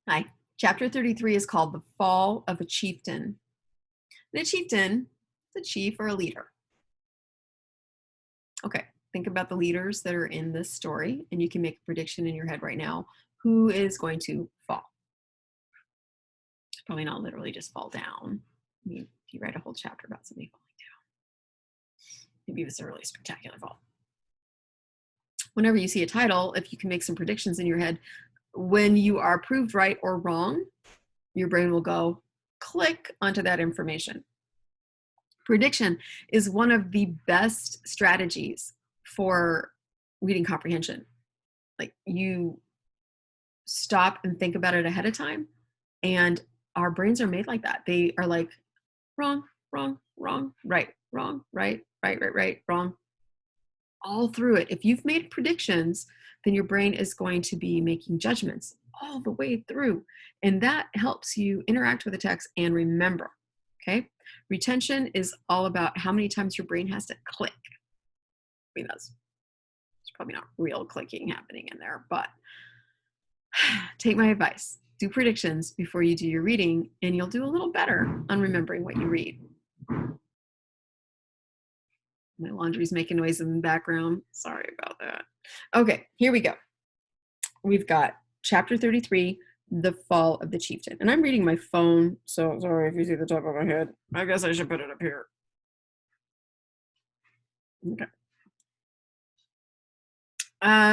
Hi. Chapter 33 is called The Fall of a Chieftain. And a chieftain is a chief or a leader. Okay, think about the leaders that are in this story, and you can make a prediction in your head right now. Who is going to fall? It's probably not literally just fall down. I mean, if you write a whole chapter about somebody falling down, maybe it's a really spectacular fall. Whenever you see a title, if you can make some predictions in your head, when you are proved right or wrong, your brain will go click onto that information. Prediction is one of the best strategies for reading comprehension. Like, you stop and think about it ahead of time, and our brains are made like that. They are like wrong, wrong, wrong, right, wrong, right, right, right, right, wrong, all through it. If you've made predictions, then your brain is going to be making judgments all the way through. And that helps you interact with the text and remember. Okay. Retention is all about how many times your brain has to click. I mean, there's probably not real clicking happening in there, but take my advice. Do predictions before you do your reading, and you'll do a little better on remembering what you read. My laundry's making noise in the background. Sorry about that. Okay, here we go. We've got chapter 33, The Fall of the Chieftain. And I'm reading my phone, so sorry if you see the top of my head. I guess I should put it up here. Okay.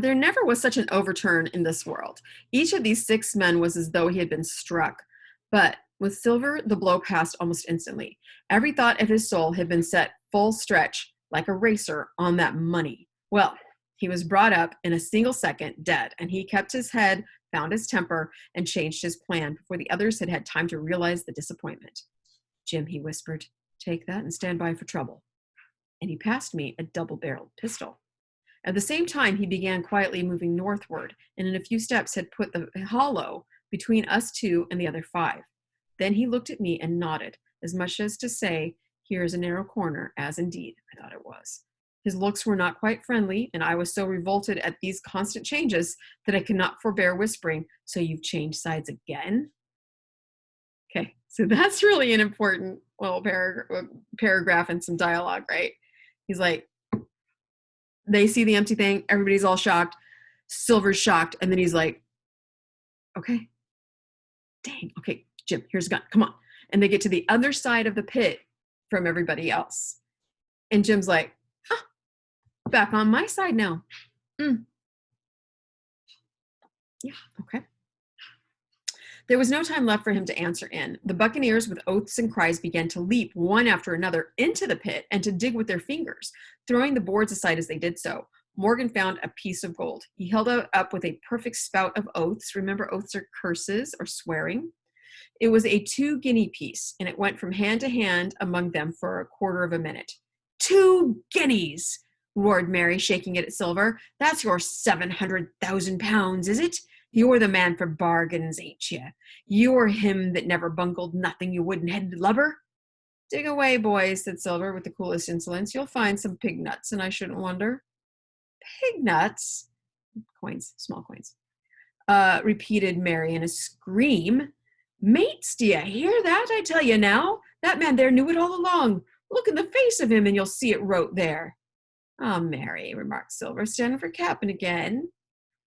There never was such an overturn in this world. Each of these 6 men was as though he had been struck. But with Silver, the blow passed almost instantly. Every thought of his soul had been set full stretch, like a racer, on that money. Well, he was brought up in a single second, dead, and he kept his head, found his temper, and changed his plan before the others had had time to realize the disappointment. "Jim," he whispered, "take that and stand by for trouble." And he passed me a double-barreled pistol. At the same time, he began quietly moving northward, and in a few steps had put the hollow between us 2 and the other 5. Then he looked at me and nodded, as much as to say, "Here is a narrow corner," as indeed I thought it was. His looks were not quite friendly, and I was so revolted at these constant changes that I could not forbear whispering, "So you've changed sides again?" Okay, so that's really an important little paragraph and some dialogue, right? He's like, they see the empty thing, everybody's all shocked, Silver's shocked, and then he's like, "Okay, dang, okay, Jim, here's a gun, come on." And they get to the other side of the pit from everybody else. And Jim's like, "Huh, back on my side now." Yeah, okay. There was no time left for him to answer in. The buccaneers, with oaths and cries, began to leap one after another into the pit and to dig with their fingers, throwing the boards aside as they did so. Morgan found a piece of gold. He held it up with a perfect spout of oaths. Remember, oaths are curses or swearing. It was a 2-guinea piece, and it went from hand to hand among them for a quarter of a minute. 2 guineas, roared Mary, shaking it at Silver. "That's your 700,000 pounds, is it? You're the man for bargains, ain't you? You're him that never bungled nothing, you wooden-headed lubber." "Dig away, boys," said Silver with the coolest insolence. "You'll find some pig nuts, and I shouldn't wonder." "Pig nuts?" Coins, small coins. Repeated Mary in a scream. "Mates, do you hear that? I tell you now, that man there knew it all along. Look in the face of him, and you'll see it wrote there." "Ah, Mary," remarked Silver, standing for captain again.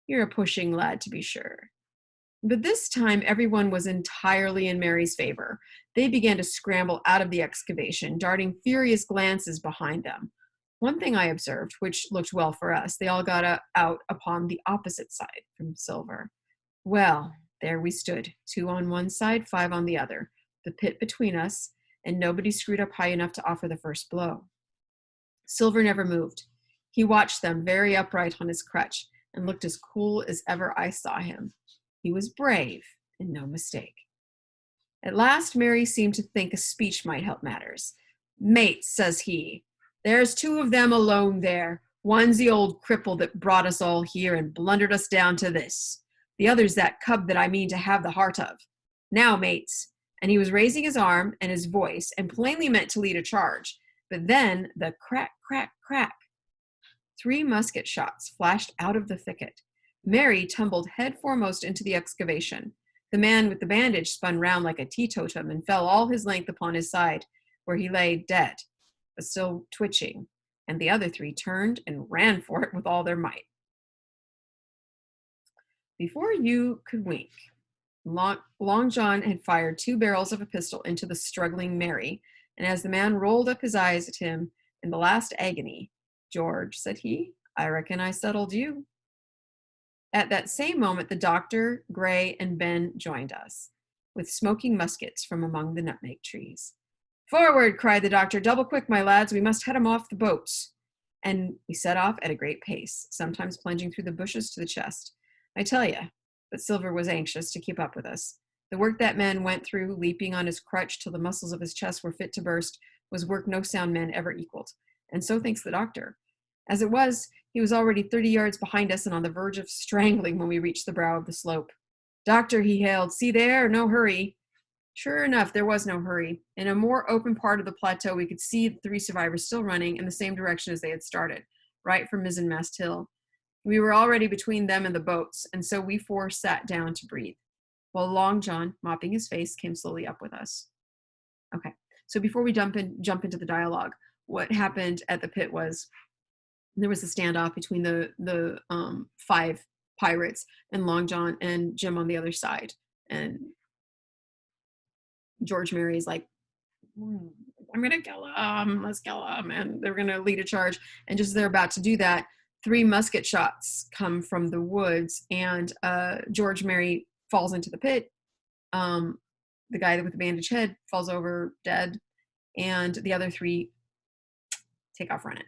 "You're a pushing lad, to be sure." But this time everyone was entirely in Mary's favor. They began to scramble out of the excavation, darting furious glances behind them. One thing I observed, which looked well for us, they all got out upon the opposite side from Silver. Well, there we stood, 2 on one side, 5 on the other, the pit between us, and nobody screwed up high enough to offer the first blow. Silver never moved. He watched them, very upright on his crutch, and looked as cool as ever I saw him. He was brave, and no mistake. At last, Mary seemed to think a speech might help matters. "Mates," says he, "there's 2 of them alone there. One's the old cripple that brought us all here and blundered us down to this. The other's that cub that I mean to have the heart of. Now, mates," and he was raising his arm and his voice, and plainly meant to lead a charge. But then the crack, crack, crack. 3 musket shots flashed out of the thicket. Mary tumbled head foremost into the excavation. The man with the bandage spun round like a teetotum and fell all his length upon his side, where he lay dead, but still twitching, and the other three turned and ran for it with all their might. Before you could wink, Long John had fired 2 barrels of a pistol into the struggling Mary, and as the man rolled up his eyes at him in the last agony, "George," said he, "I reckon I settled you." At that same moment, the doctor, Gray, and Ben joined us, with smoking muskets from among the nutmeg trees. "Forward!" cried the doctor. "Double quick, my lads. We must head 'em off the boats." And we set off at a great pace, sometimes plunging through the bushes to the chest. I tell you, but Silver was anxious to keep up with us. The work that man went through, leaping on his crutch till the muscles of his chest were fit to burst, was work no sound man ever equaled. And so thinks the doctor. As it was, he was already 30 yards behind us and on the verge of strangling when we reached the brow of the slope. "Doctor," he hailed, "see there, no hurry." Sure enough, there was no hurry. In a more open part of the plateau, we could see the 3 survivors still running in the same direction as they had started, right for Mizzenmast Hill. We were already between them and the boats, and so we 4 sat down to breathe, while Long John, mopping his face, came slowly up with us. Okay, so before we jump into the dialogue, what happened at the pit was there was a standoff between the 5 pirates and Long John and Jim on the other side, and George Mary's like, "I'm gonna kill him, let's kill him," and they're gonna lead a charge. And just as they're about to do that, 3 musket shots come from the woods, and George Mary falls into the pit. The guy with the bandaged head falls over dead, and the other 3 take off running.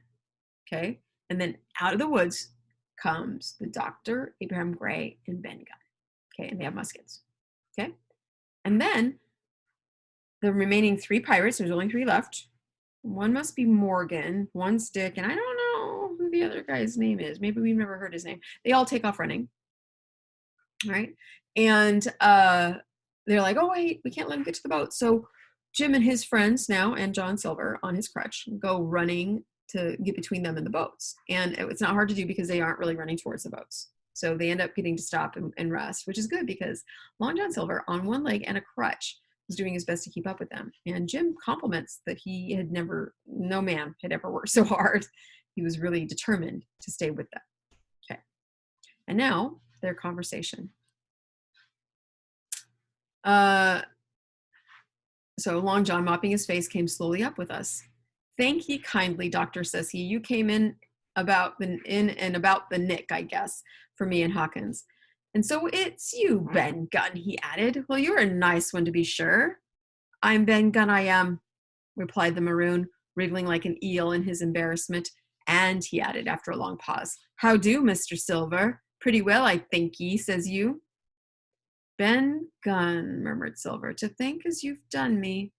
Okay, and then out of the woods comes the doctor, Abraham Gray, and Ben Gunn. Okay, and they have muskets. Okay, and then the remaining 3 pirates, there's only 3 left. One must be Morgan, one's Dick, and I don't know who the other guy's name is. Maybe we've never heard his name. They all take off running. All right. And they're like, "Oh, wait, we can't let him get to the boat." So Jim and his friends now, and John Silver on his crutch, go running to get between them and the boats. And it's not hard to do because they aren't really running towards the boats. So they end up getting to stop and rest, which is good because Long John Silver, on one leg and a crutch, was doing his best to keep up with them. And Jim compliments that he had no man had ever worked so hard. He was really determined to stay with them. Okay. And now their conversation. So Long John, mopping his face, came slowly up with us. "Thank ye kindly, doctor," says he. "You came in about the nick, I guess, for me and Hawkins. And so it's you, Ben Gunn," he added. "Well, you're a nice one to be sure." "I'm Ben Gunn, I am," replied the maroon, wriggling like an eel in his embarrassment. "And," he added after a long pause, "how do, Mr. Silver? Pretty well, I think ye, says you." "Ben Gunn," murmured Silver, "to think as you've done me."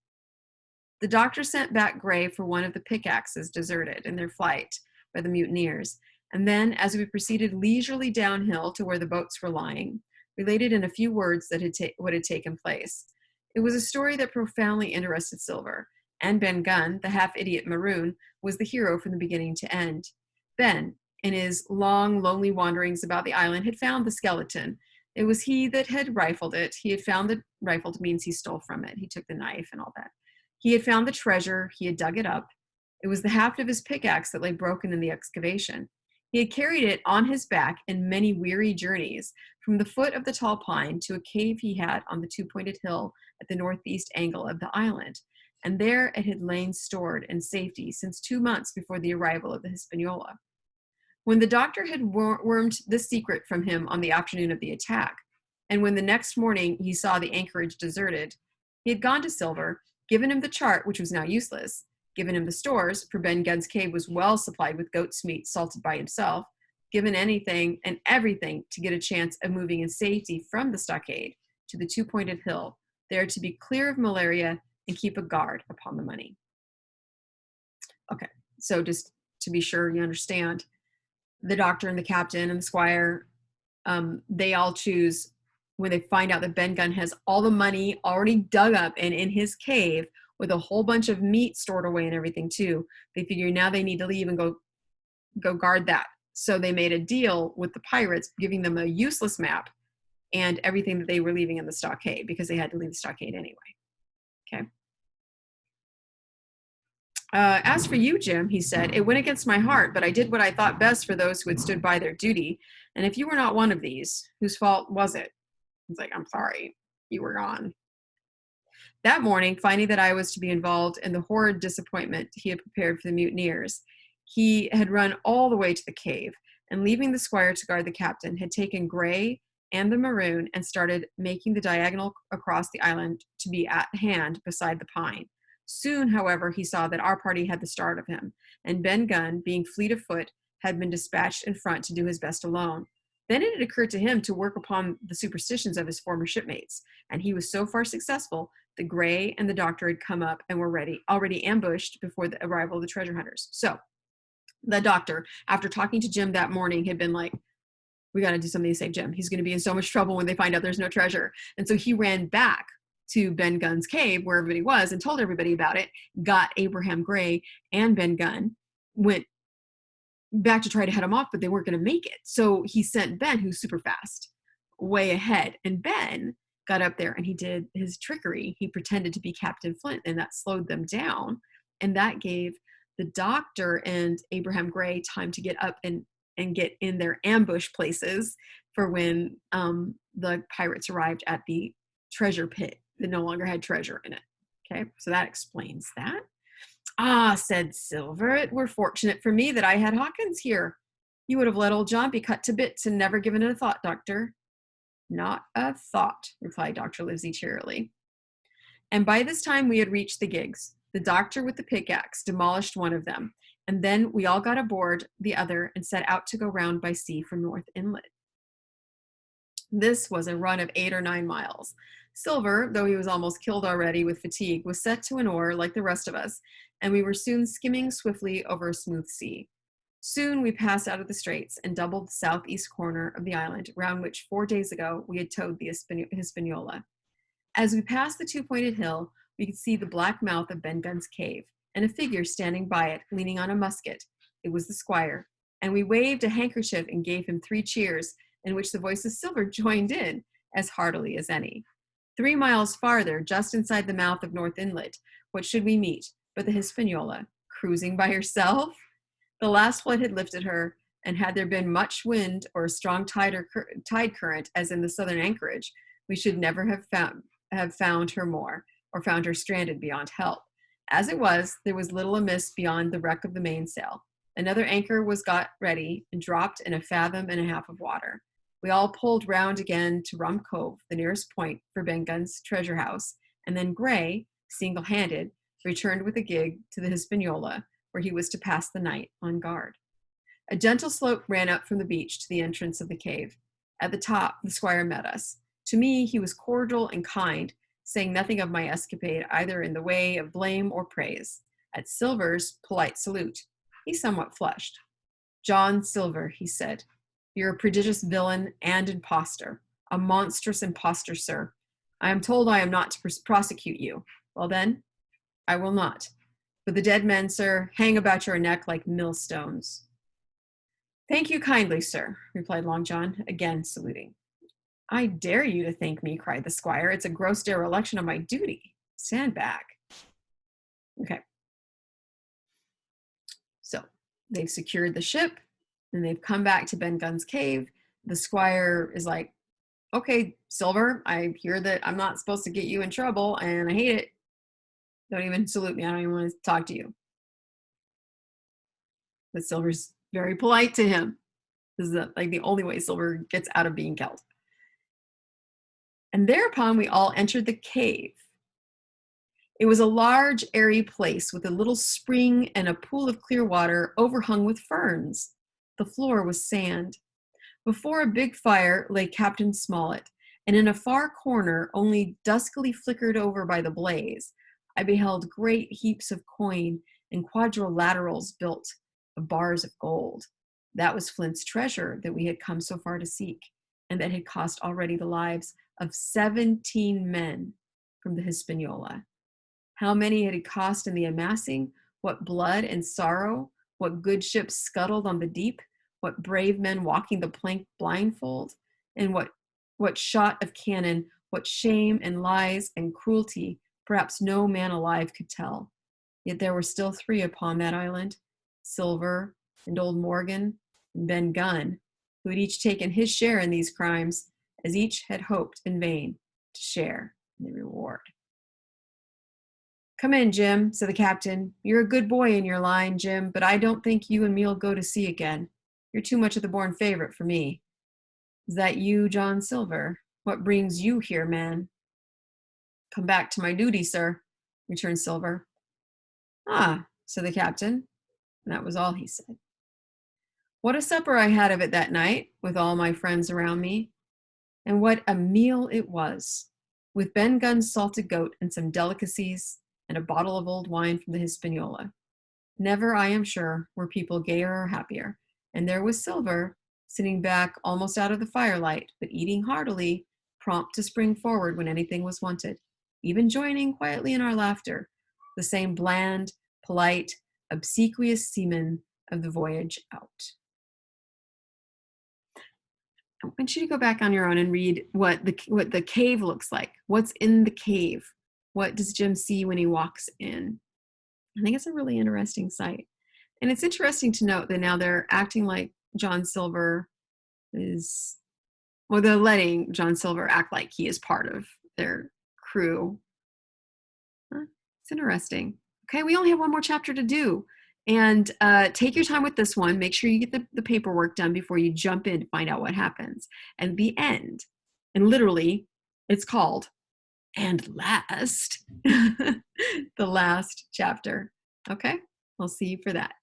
The doctor sent back Gray for one of the pickaxes deserted in their flight by the mutineers, and then, as we proceeded leisurely downhill to where the boats were lying, related in a few words what had taken place. It was a story that profoundly interested Silver, and Ben Gunn, the half-idiot maroon, was the hero from the beginning to end. Ben, in his long, lonely wanderings about the island, had found the skeleton. It was he that had rifled it. He had found the rifled means he stole from it. He took the knife and all that. He had found the treasure. He had dug it up. It was the haft of his pickaxe that lay broken in the excavation. He had carried it on his back in many weary journeys, from the foot of the tall pine to a cave he had on the 2-pointed hill at the northeast angle of the island, and there it had lain stored in safety since 2 months before the arrival of the Hispaniola. When the doctor had wormed the secret from him on the afternoon of the attack, and when the next morning he saw the anchorage deserted, he had gone to Silver, given him the chart, which was now useless, given him the stores, for Ben Gunn's cave was well supplied with goat's meat salted by himself, given anything and everything to get a chance of moving in safety from the stockade to the 2-pointed hill, there to be clear of malaria and keep a guard upon the money. Okay, so just to be sure you understand, the doctor and the captain and the squire, they all choose, when they find out that Ben Gunn has all the money already dug up and in his cave with a whole bunch of meat stored away and everything too, they figure now they need to leave and go guard that. So they made a deal with the pirates, giving them a useless map and everything that they were leaving in the stockade, because they had to leave the stockade anyway. Okay. As for you, Jim, he said, it went against my heart, but I did what I thought best for those who had stood by their duty. And if you were not one of these, whose fault was it? He's like, I'm sorry, you were gone. That morning, finding that I was to be involved in the horrid disappointment he had prepared for the mutineers, he had run all the way to the cave, and leaving the squire to guard the captain, had taken Gray and the maroon and started making the diagonal across the island to be at hand beside the pine. Soon, however, he saw that our party had the start of him, and Ben Gunn, being fleet of foot, had been dispatched in front to do his best alone. Then it had occurred to him to work upon the superstitions of his former shipmates, and he was so far successful that Gray and the doctor had come up and were already ambushed before the arrival of the treasure hunters. So the doctor, after talking to Jim that morning, had been like, we got to do something to save Jim. He's going to be in so much trouble when they find out there's no treasure. And so he ran back to Ben Gunn's cave where everybody was and told everybody about it, got Abraham Gray and Ben Gunn, went back to try to head him off, but they weren't going to make it. So he sent Ben, who's super fast, way ahead. And Ben got up there and he did his trickery. He pretended to be Captain Flint, and that slowed them down. And that gave the doctor and Abraham Gray time to get up and get in their ambush places for when the pirates arrived at the treasure pit that no longer had treasure in it. Okay, so that explains that. Ah, said Silver, it were fortunate for me that I had Hawkins here. You would have let old John be cut to bits and never given it a thought, Doctor. Not a thought, replied Dr. Livesey cheerily. And by this time we had reached the gigs. The doctor with the pickaxe demolished one of them, and then we all got aboard the other and set out to go round by sea for North Inlet. This was a run of 8 or 9 miles. Silver, though he was almost killed already with fatigue, was set to an oar like the rest of us, and we were soon skimming swiftly over a smooth sea. Soon we passed out of the straits and doubled the southeast corner of the island, round which 4 days ago we had towed the Hispaniola. As we passed the two-pointed hill, we could see the black mouth of Ben Gunn's cave, and a figure standing by it, leaning on a musket. It was the squire, and we waved a handkerchief and gave him 3 cheers, in which the voice of Silver joined in as heartily as any. 3 miles farther, just inside the mouth of North Inlet, what should we meet but the Hispaniola, cruising by herself? The last flood had lifted her, and had there been much wind or a strong tide current, as in the southern anchorage, we should never have found her more, or found her stranded beyond help. As it was, there was little amiss beyond the wreck of the mainsail. Another anchor was got ready and dropped in 1.5 fathoms of water. We all pulled round again to Rum Cove, the nearest point for Ben Gunn's treasure house, and then Gray, single-handed, returned with a gig to the Hispaniola, where he was to pass the night on guard. A gentle slope ran up from the beach to the entrance of the cave. At the top, the squire met us. To me, he was cordial and kind, saying nothing of my escapade, either in the way of blame or praise. At Silver's polite salute, he somewhat flushed. John Silver, he said, you're a prodigious villain and impostor, a monstrous impostor, sir. I am told I am not to prosecute you. Well then, I will not. But the dead men, sir, hang about your neck like millstones. Thank you kindly, sir, replied Long John, again saluting. I dare you to thank me, cried the squire. It's a gross dereliction of my duty. Stand back. Okay. So they've secured the ship, and they've come back to Ben Gunn's cave. The squire is like, okay, Silver, I hear that I'm not supposed to get you in trouble, and I hate it. Don't even salute me. I don't even want to talk to you. But Silver's very polite to him. This is like the only way Silver gets out of being killed. And thereupon we all entered the cave. It was a large, airy place with a little spring and a pool of clear water overhung with ferns. The floor was sand. Before a big fire lay Captain Smollett, and in a far corner, only duskily flickered over by the blaze, I beheld great heaps of coin and quadrilaterals built of bars of gold. That was Flint's treasure that we had come so far to seek, and that had cost already the lives of 17 men from the Hispaniola. How many had it cost in the amassing? What blood and sorrow? What good ships scuttled on the deep? What brave men walking the plank blindfold? And what what shot of cannon, what shame and lies and cruelty, perhaps no man alive could tell. Yet there were still 3 upon that island, Silver and old Morgan and Ben Gunn, who had each taken his share in these crimes, as each had hoped in vain to share in the reward. "Come in, Jim," said the captain. "You're a good boy in your line, Jim, but I don't think you and me'll go to sea again. You're too much of the born favorite for me. Is that you, John Silver? What brings you here, man?" "Come back to my duty, sir," returned Silver. "Ah," said the captain, and that was all he said. What a supper I had of it that night, with all my friends around me. And what a meal it was, with Ben Gunn's salted goat and some delicacies, and a bottle of old wine from the Hispaniola. Never, I am sure, were people gayer or happier. And there was Silver, sitting back almost out of the firelight, but eating heartily, prompt to spring forward when anything was wanted, even joining quietly in our laughter, the same bland, polite, obsequious seaman of the voyage out. I want you to go back on your own and read what the cave looks like. What's in the cave? What does Jim see when he walks in? I think it's a really interesting sight. And it's interesting to note that now they're acting like John Silver is, well, they're letting John Silver act like he is part of their crew. It's interesting. Okay, we only have one more chapter to do. And take your time with this one. Make sure you get the paperwork done before you jump in to find out what happens. And the end. And literally, it's called "And Last," the last chapter. Okay, I'll see you for that.